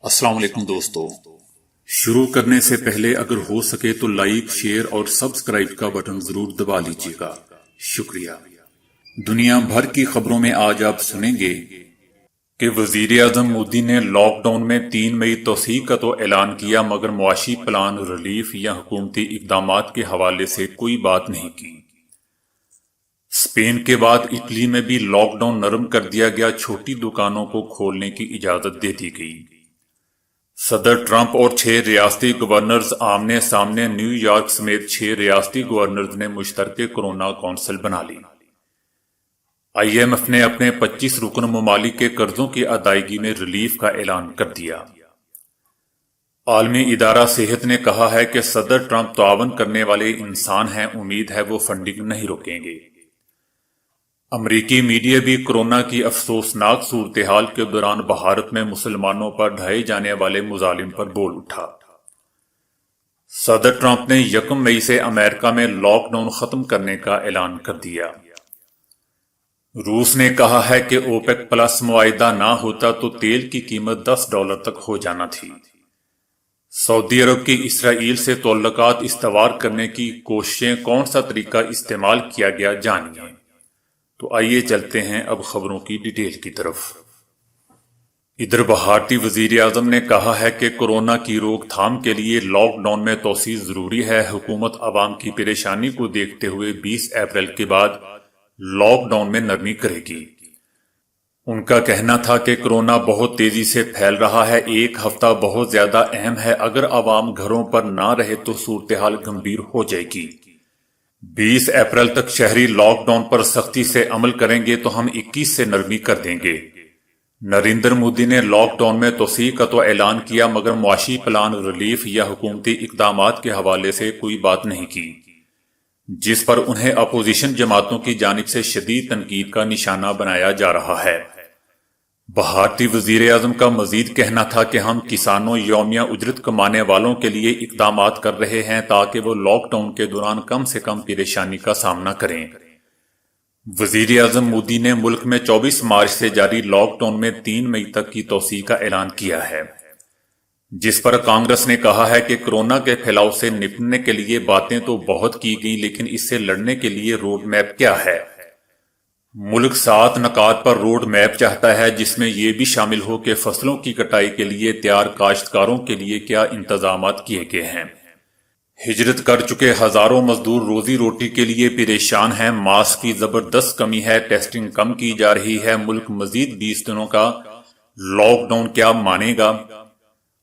السلام علیکم دوستو، شروع کرنے سے پہلے اگر ہو سکے تو لائک، شیئر اور سبسکرائب کا بٹن ضرور دبا لیجیے گا، شکریہ۔ دنیا بھر کی خبروں میں آج آپ سنیں گے کہ وزیر اعظم مودی نے لاک ڈاؤن میں 3 مئی توسیع کا تو اعلان کیا مگر معاشی پلان، ریلیف یا حکومتی اقدامات کے حوالے سے کوئی بات نہیں کی۔ اسپین کے بعد اٹلی میں بھی لاک ڈاؤن نرم کر دیا گیا، چھوٹی دکانوں کو کھولنے کی اجازت دے دی گئی۔ صدر ٹرمپ اور 6 ریاستی گورنرز آمنے سامنے، نیو یارک سمیت 6 ریاستی گورنرز نے مشترکہ کورونا کونسل بنا لی۔ IMF نے اپنے 25 رکن ممالک کے قرضوں کی ادائیگی میں ریلیف کا اعلان کر دیا۔ عالمی ادارہ صحت نے کہا ہے کہ صدر ٹرمپ تعاون کرنے والے انسان ہیں، امید ہے وہ فنڈنگ نہیں روکیں گے۔ امریکی میڈیا بھی کورونا کی افسوسناک صورتحال کے دوران بھارت میں مسلمانوں پر ڈھائے جانے والے مظالم پر بول اٹھا۔ صدر ٹرمپ نے 1 مئی سے امریکہ میں لاک ڈاؤن ختم کرنے کا اعلان کر دیا۔ روس نے کہا ہے کہ اوپیک پلس معاہدہ نہ ہوتا تو تیل کی قیمت $10 تک ہو جانا تھی۔ سعودی عرب کی اسرائیل سے تعلقات استوار کرنے کی کوششیں، کون سا طریقہ استعمال کیا گیا، جانیے۔ تو آئیے چلتے ہیں اب خبروں کی ڈیٹیل کی طرف۔ ادھر بھارتی وزیر اعظم نے کہا ہے کہ کورونا کی روک تھام کے لیے لاک ڈاؤن میں توسیع ضروری ہے۔ حکومت عوام کی پریشانی کو دیکھتے ہوئے 20 اپریل کے بعد لاک ڈاؤن میں نرمی کرے گی۔ ان کا کہنا تھا کہ کورونا بہت تیزی سے پھیل رہا ہے، 1 ہفتہ بہت زیادہ اہم ہے، اگر عوام گھروں پر نہ رہے تو صورتحال گمبھیر ہو جائے گی۔ 20 اپریل تک شہری لاک ڈاؤن پر سختی سے عمل کریں گے تو ہم 21 سے نرمی کر دیں گے۔ نریندر مودی نے لاک ڈاؤن میں توسیع کا تو اعلان کیا مگر معاشی پلان، ریلیف یا حکومتی اقدامات کے حوالے سے کوئی بات نہیں کی، جس پر انہیں اپوزیشن جماعتوں کی جانب سے شدید تنقید کا نشانہ بنایا جا رہا ہے۔ بھارتی وزیر اعظم کا مزید کہنا تھا کہ ہم کسانوں، یومیہ اجرت کمانے والوں کے لیے اقدامات کر رہے ہیں تاکہ وہ لاک ڈاؤن کے دوران کم سے کم پریشانی کا سامنا کریں۔ وزیر اعظم مودی نے ملک میں 24 مارچ سے جاری لاک ڈاؤن میں 3 مئی تک کی توسیع کا اعلان کیا ہے، جس پر کانگریس نے کہا ہے کہ کورونا کے پھیلاؤ سے نپٹنے کے لیے باتیں تو بہت کی گئی لیکن اس سے لڑنے کے لیے روڈ میپ کیا ہے۔ ملک 7 نکات پر روڈ میپ چاہتا ہے، جس میں یہ بھی شامل ہو کہ فصلوں کی کٹائی کے لیے تیار کاشتکاروں کے لیے کیا انتظامات کیے گئے ہیں۔ ہجرت کر چکے ہزاروں مزدور روزی روٹی کے لیے پریشان ہیں، ماسک کی زبردست کمی ہے، ٹیسٹنگ کم کی جا رہی ہے۔ ملک مزید 20 دنوں کا لاک ڈاؤن کیا مانے گا؟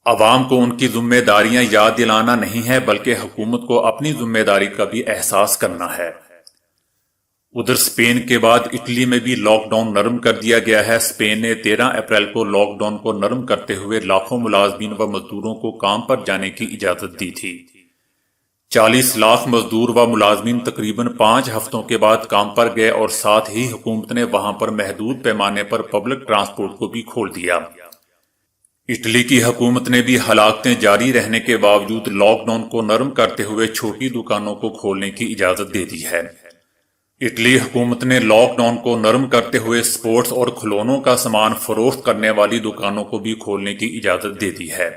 عوام کو ان کی ذمہ داریاں یاد دلانا نہیں ہے بلکہ حکومت کو اپنی ذمہ داری کا بھی احساس کرنا ہے۔ ادھر اسپین کے بعد اٹلی میں بھی لاک ڈاؤن نرم کر دیا گیا ہے۔ اسپین نے 13 اپریل کو لاک ڈاؤن کو نرم کرتے ہوئے لاکھوں ملازمین و مزدوروں کو کام پر جانے کی اجازت دی تھی۔ 40 لاکھ مزدور و ملازمین تقریباً 5 ہفتوں کے بعد کام پر گئے اور ساتھ ہی حکومت نے وہاں پر محدود پیمانے پر پبلک ٹرانسپورٹ کو بھی کھول دیا۔ اٹلی کی حکومت نے بھی ہلاکتیں جاری رہنے کے باوجود لاک ڈاؤن کو نرم کرتے ہوئے چھوٹی دکانوں کو کھولنے کی اجازت دے دی ہے۔ اٹلی حکومت نے لاک ڈاؤن کو نرم کرتے ہوئے سپورٹس اور کھلونوں کا سامان فروخت کرنے والی دکانوں کو بھی کھولنے کی اجازت دے دی ہے،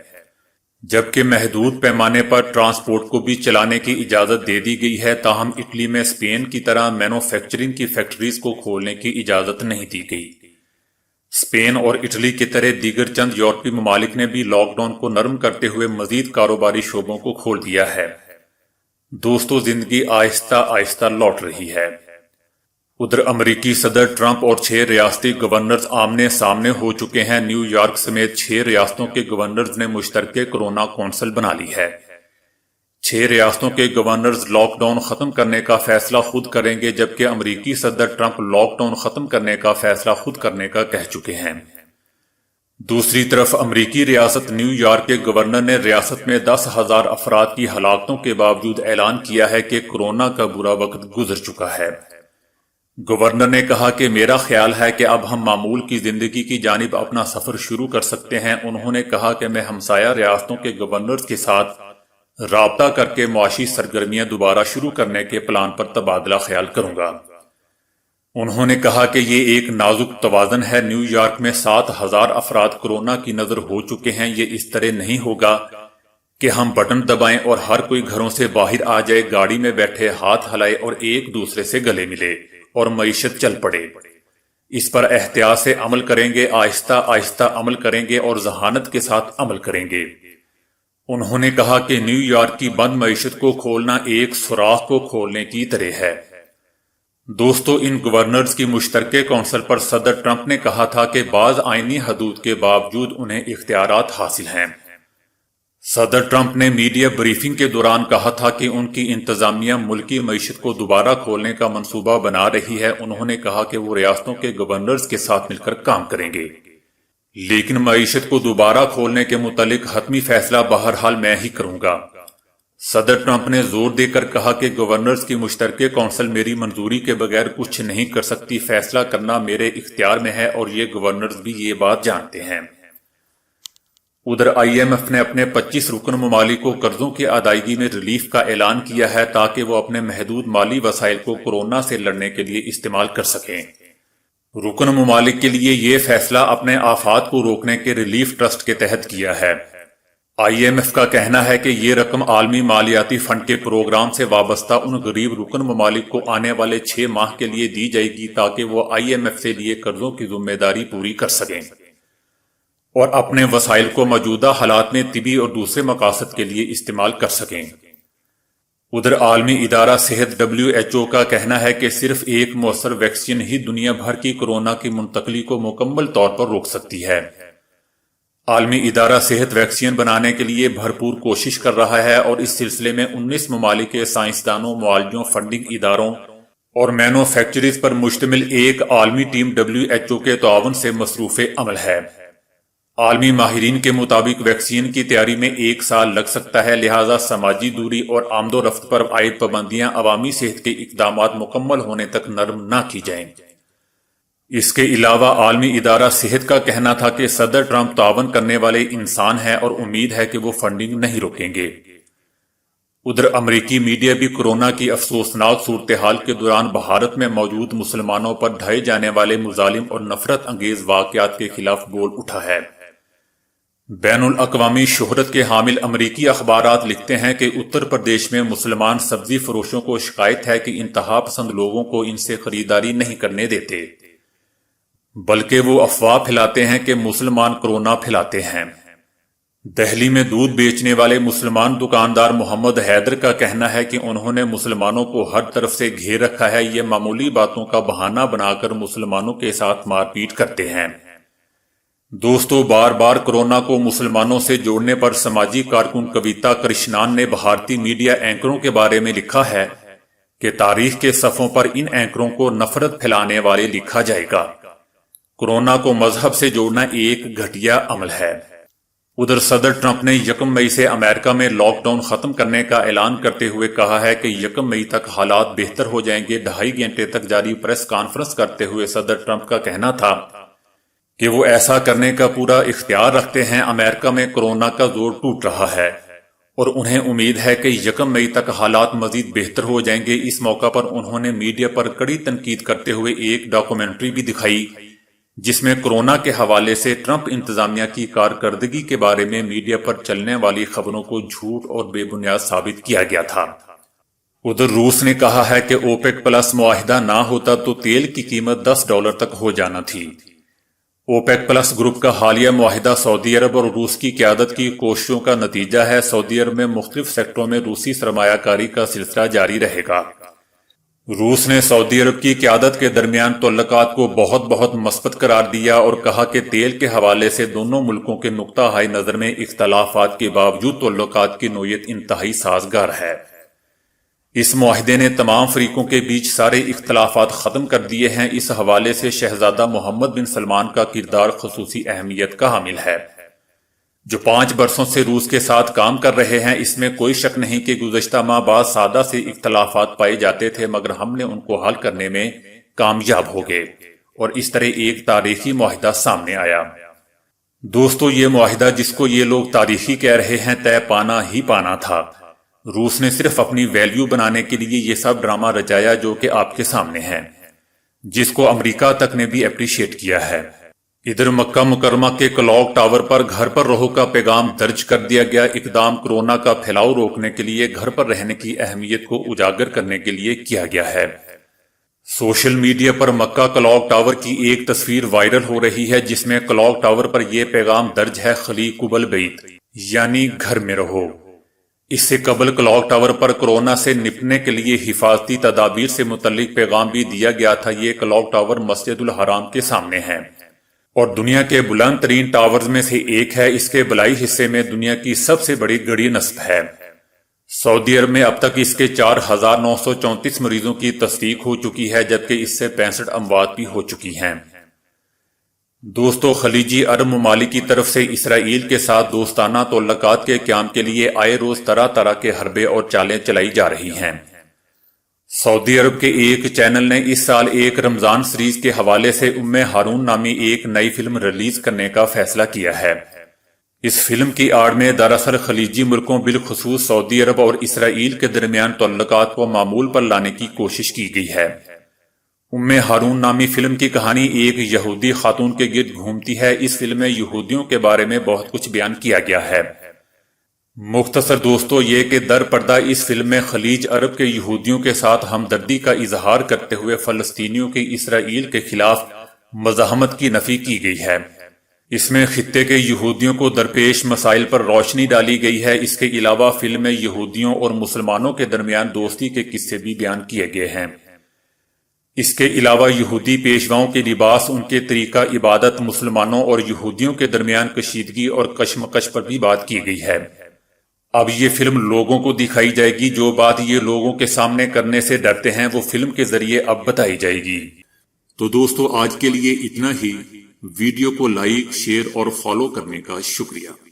جبکہ محدود پیمانے پر ٹرانسپورٹ کو بھی چلانے کی اجازت دے دی گئی ہے۔ تاہم اٹلی میں اسپین کی طرح مینوفیکچرنگ کی فیکٹریز کو کھولنے کی اجازت نہیں دی گئی۔ اسپین اور اٹلی کی طرح دیگر چند یورپی ممالک نے بھی لاک ڈاؤن کو نرم کرتے ہوئے مزید کاروباری شعبوں کو کھول دیا ہے۔ دوستو، زندگی آہستہ آہستہ لوٹ رہی ہے۔ ادھر امریکی صدر ٹرمپ اور 6 ریاستی گورنرز آمنے سامنے ہو چکے ہیں۔ نیو یارک سمیت 6 ریاستوں کے گورنرز نے مشترکہ کورونا کونسل بنا لی ہے۔ 6 ریاستوں کے گورنرز لاک ڈاؤن ختم کرنے کا فیصلہ خود کریں گے، جبکہ امریکی صدر ٹرمپ لاک ڈاؤن ختم کرنے کا فیصلہ خود کرنے کا کہہ چکے ہیں۔ دوسری طرف امریکی ریاست نیو یارک کے گورنر نے ریاست میں 10,000 افراد کی ہلاکتوں کے باوجود اعلان کیا ہے کہ کورونا کا برا وقت گزر چکا ہے۔ گورنر نے کہا کہ میرا خیال ہے کہ اب ہم معمول کی زندگی کی جانب اپنا سفر شروع کر سکتے ہیں۔ انہوں نے کہا کہ میں ہمسایہ ریاستوں کے گورنرز کے ساتھ رابطہ کر کے معاشی سرگرمیاں دوبارہ شروع کرنے کے پلان پر تبادلہ خیال کروں گا۔ انہوں نے کہا کہ یہ ایک نازک توازن ہے۔ نیو یارک میں 7,000 افراد کورونا کی نظر ہو چکے ہیں۔ یہ اس طرح نہیں ہوگا کہ ہم بٹن دبائیں اور ہر کوئی گھروں سے باہر آ جائے، گاڑی میں بیٹھے، ہاتھ ہلائے اور ایک دوسرے سے گلے ملے اور معیشت چل پڑے۔ اس پر احتیاط سے عمل کریں گے، آہستہ آہستہ عمل کریں گے اور ذہانت کے ساتھ عمل کریں گے۔ انہوں نے کہا کہ نیو یارک کی بند معیشت کو کھولنا ایک سوراخ کو کھولنے کی طرح ہے۔ دوستو، ان گورنرز کی مشترکہ کونسل پر صدر ٹرمپ نے کہا تھا کہ بعض آئینی حدود کے باوجود انہیں اختیارات حاصل ہیں۔ صدر ٹرمپ نے میڈیا بریفنگ کے دوران کہا تھا کہ ان کی انتظامیہ ملکی معیشت کو دوبارہ کھولنے کا منصوبہ بنا رہی ہے۔ انہوں نے کہا کہ وہ ریاستوں کے گورنرز کے ساتھ مل کر کام کریں گے، لیکن معیشت کو دوبارہ کھولنے کے متعلق حتمی فیصلہ بہرحال میں ہی کروں گا۔ صدر ٹرمپ نے زور دے کر کہا کہ گورنرز کی مشترکہ کونسل میری منظوری کے بغیر کچھ نہیں کر سکتی، فیصلہ کرنا میرے اختیار میں ہے اور یہ گورنرز بھی یہ بات جانتے ہیں۔ ادھر IMF نے اپنے 25 رکن ممالک کو قرضوں کی ادائیگی میں ریلیف کا اعلان کیا ہے تاکہ وہ اپنے محدود مالی وسائل کو کورونا سے لڑنے کے لیے استعمال کر سکیں۔ رکن ممالک کے لیے یہ فیصلہ اپنے آفات کو روکنے کے ریلیف ٹرسٹ کے تحت کیا ہے۔ IMF کا کہنا ہے کہ یہ رقم عالمی مالیاتی فنڈ کے پروگرام سے وابستہ ان غریب رکن ممالک کو آنے والے 6 ماہ کے لیے دی جائے گی تاکہ وہ IMF سے لیے قرضوں کی ذمہ داری پوری کر سکیں اور اپنے وسائل کو موجودہ حالات میں طبی اور دوسرے مقاصد کے لیے استعمال کر سکیں۔ ادھر عالمی ادارہ صحت WHO کا کہنا ہے کہ صرف ایک مؤثر ویکسین ہی دنیا بھر کی کورونا کی منتقلی کو مکمل طور پر روک سکتی ہے۔ عالمی ادارہ صحت ویکسین بنانے کے لیے بھرپور کوشش کر رہا ہے اور اس سلسلے میں 19 ممالک کے سائنسدانوں، معالجوں، فنڈنگ اداروں اور مینوفیکچررز پر مشتمل ایک عالمی ٹیم WHO کے تعاون سے مصروف عمل ہے۔ عالمی ماہرین کے مطابق ویکسین کی تیاری میں 1 سال لگ سکتا ہے، لہٰذا سماجی دوری اور آمد و رفت پر عائد پابندیاں عوامی صحت کے اقدامات مکمل ہونے تک نرم نہ کی جائیں۔ اس کے علاوہ عالمی ادارہ صحت کا کہنا تھا کہ صدر ٹرمپ تعاون کرنے والے انسان ہیں اور امید ہے کہ وہ فنڈنگ نہیں روکیں گے۔ ادھر امریکی میڈیا بھی کورونا کی افسوسناک صورتحال کے دوران بھارت میں موجود مسلمانوں پر ڈھائے جانے والے مظالم اور نفرت انگیز واقعات کے خلاف بول اٹھا ہے۔ بین الاقوامی شہرت کے حامل امریکی اخبارات لکھتے ہیں کہ اتر پردیش میں مسلمان سبزی فروشوں کو شکایت ہے کہ انتہا پسند لوگوں کو ان سے خریداری نہیں کرنے دیتے، بلکہ وہ افواہ پھیلاتے ہیں کہ مسلمان کورونا پھیلاتے ہیں۔ دہلی میں دودھ بیچنے والے مسلمان دکاندار محمد حیدر کا کہنا ہے کہ انہوں نے مسلمانوں کو ہر طرف سے گھیر رکھا ہے، یہ معمولی باتوں کا بہانہ بنا کر مسلمانوں کے ساتھ مار پیٹ کرتے ہیں۔ دوستو، بار بار کورونا کو مسلمانوں سے جوڑنے پر سماجی کارکن کویتا کرشنان نے بھارتی میڈیا اینکروں کے بارے میں لکھا ہے کہ تاریخ کے صفحوں پر ان اینکروں کو نفرت پھیلانے والے لکھا جائے گا۔ کورونا کو مذہب سے جوڑنا ایک گھٹیا عمل ہے۔ ادھر صدر ٹرمپ نے 1 مئی سے امریکہ میں لاک ڈاؤن ختم کرنے کا اعلان کرتے ہوئے کہا ہے کہ 1 مئی تک حالات بہتر ہو جائیں گے۔ 2.5 گھنٹے تک جاری پریس کانفرنس کرتے ہوئے صدر ٹرمپ کا کہنا تھا کہ وہ ایسا کرنے کا پورا اختیار رکھتے ہیں۔ امریکہ میں کورونا کا زور ٹوٹ رہا ہے اور انہیں امید ہے کہ 1 مئی تک حالات مزید بہتر ہو جائیں گے۔ اس موقع پر انہوں نے میڈیا پر کڑی تنقید کرتے ہوئے ایک ڈاکومنٹری بھی دکھائی جس میں کورونا کے حوالے سے ٹرمپ انتظامیہ کی کارکردگی کے بارے میں میڈیا پر چلنے والی خبروں کو جھوٹ اور بے بنیاد ثابت کیا گیا تھا۔ ادھر روس نے کہا ہے کہ اوپیک پلس معاہدہ نہ ہوتا تو تیل کی قیمت $10 تک ہو جانا تھی۔ اوپیک پلس گروپ کا حالیہ معاہدہ سعودی عرب اور روس کی قیادت کی کوششوں کا نتیجہ ہے۔ سعودی عرب میں مختلف سیکٹروں میں روسی سرمایہ کاری کا سلسلہ جاری رہے گا۔ روس نے سعودی عرب کی قیادت کے درمیان تعلقات کو بہت مثبت قرار دیا اور کہا کہ تیل کے حوالے سے دونوں ملکوں کے نقطہ ہائے نظر میں اختلافات کے باوجود تعلقات کی نوعیت انتہائی سازگار ہے۔ اس معاہدے نے تمام فریقوں کے بیچ سارے اختلافات ختم کر دیے ہیں۔ اس حوالے سے شہزادہ محمد بن سلمان کا کردار خصوصی اہمیت کا حامل ہے، جو 5 برسوں سے روس کے ساتھ کام کر رہے ہیں۔ اس میں کوئی شک نہیں کہ گزشتہ ماہ بعض سادہ سے اختلافات پائے جاتے تھے، مگر ہم نے ان کو حل کرنے میں کامیاب ہو گئے اور اس طرح ایک تاریخی معاہدہ سامنے آیا۔ دوستو، یہ معاہدہ جس کو یہ لوگ تاریخی کہہ رہے ہیں طے پانا ہی پانا تھا۔ روس نے صرف اپنی ویلیو بنانے کے لیے یہ سب ڈرامہ رچایا جو کہ آپ کے سامنے ہے۔ جس کو امریکہ تک نے بھی اپریشیٹ کیا ہے۔ ادھر مکہ مکرمہ کے کلاک ٹاور پر گھر پر رہو کا پیغام درج کر دیا گیا۔ اقدام کورونا کا پھیلاؤ روکنے کے لیے گھر پر رہنے کی اہمیت کو اجاگر کرنے کے لیے کیا گیا ہے۔ سوشل میڈیا پر مکہ کلاک ٹاور کی ایک تصویر وائرل ہو رہی ہے جس میں کلاک ٹاور پر یہ پیغام درج ہے، خلیقوا البیت، یعنی گھر میں رہو۔ اس سے قبل کلاک ٹاور پر کورونا سے نپٹنے کے لیے حفاظتی تدابیر سے متعلق پیغام بھی دیا گیا تھا۔ یہ کلاک ٹاور مسجد الحرام کے سامنے ہے اور دنیا کے بلند ترین ٹاورز میں سے ایک ہے۔ اس کے بلائی حصے میں دنیا کی سب سے بڑی گڑی نصب ہے۔ سعودی عرب میں اب تک اس کے 4934 مریضوں کی تصدیق ہو چکی ہے، جبکہ اس سے 65 اموات بھی ہو چکی ہیں۔ دوستو، خلیجی عرب ممالک کی طرف سے اسرائیل کے ساتھ دوستانہ تعلقات کے قیام کے لیے آئے روز طرح طرح کے حربے اور چالیں چلائی جا رہی ہیں۔ سعودی عرب کے ایک چینل نے اس سال ایک رمضان سیریز کے حوالے سے ہارون نامی ایک نئی فلم ریلیز کرنے کا فیصلہ کیا ہے۔ اس فلم کی آڑ میں دراصل خلیجی ملکوں بالخصوص سعودی عرب اور اسرائیل کے درمیان تعلقات کو معمول پر لانے کی کوشش کی گئی ہے۔ ہارون نامی فلم کی کہانی ایک یہودی خاتون کے گرد گھومتی ہے۔ اس فلم میں یہودیوں کے بارے میں بہت کچھ بیان کیا گیا ہے۔ مختصر دوستو یہ کہ در پردہ اس فلم میں خلیج عرب کے یہودیوں کے ساتھ ہمدردی کا اظہار کرتے ہوئے فلسطینیوں کی اسرائیل کے خلاف مزاحمت کی نفی کی گئی ہے۔ اس میں خطے کے یہودیوں کو درپیش مسائل پر روشنی ڈالی گئی ہے۔ اس کے علاوہ فلم میں یہودیوں اور مسلمانوں کے درمیان دوستی کے قصے بھی بیان کیے گئے ہیں۔ اس کے علاوہ یہودی پیشواؤں کے لباس، ان کے طریقہ عبادت، مسلمانوں اور یہودیوں کے درمیان کشیدگی اور کشمکش پر بھی بات کی گئی ہے۔ اب یہ فلم لوگوں کو دکھائی جائے گی۔ جو بات یہ لوگوں کے سامنے کرنے سے ڈرتے ہیں وہ فلم کے ذریعے اب بتائی جائے گی۔ تو دوستو آج کے لیے اتنا ہی۔ ویڈیو کو لائک، شیئر اور فالو کرنے کا شکریہ۔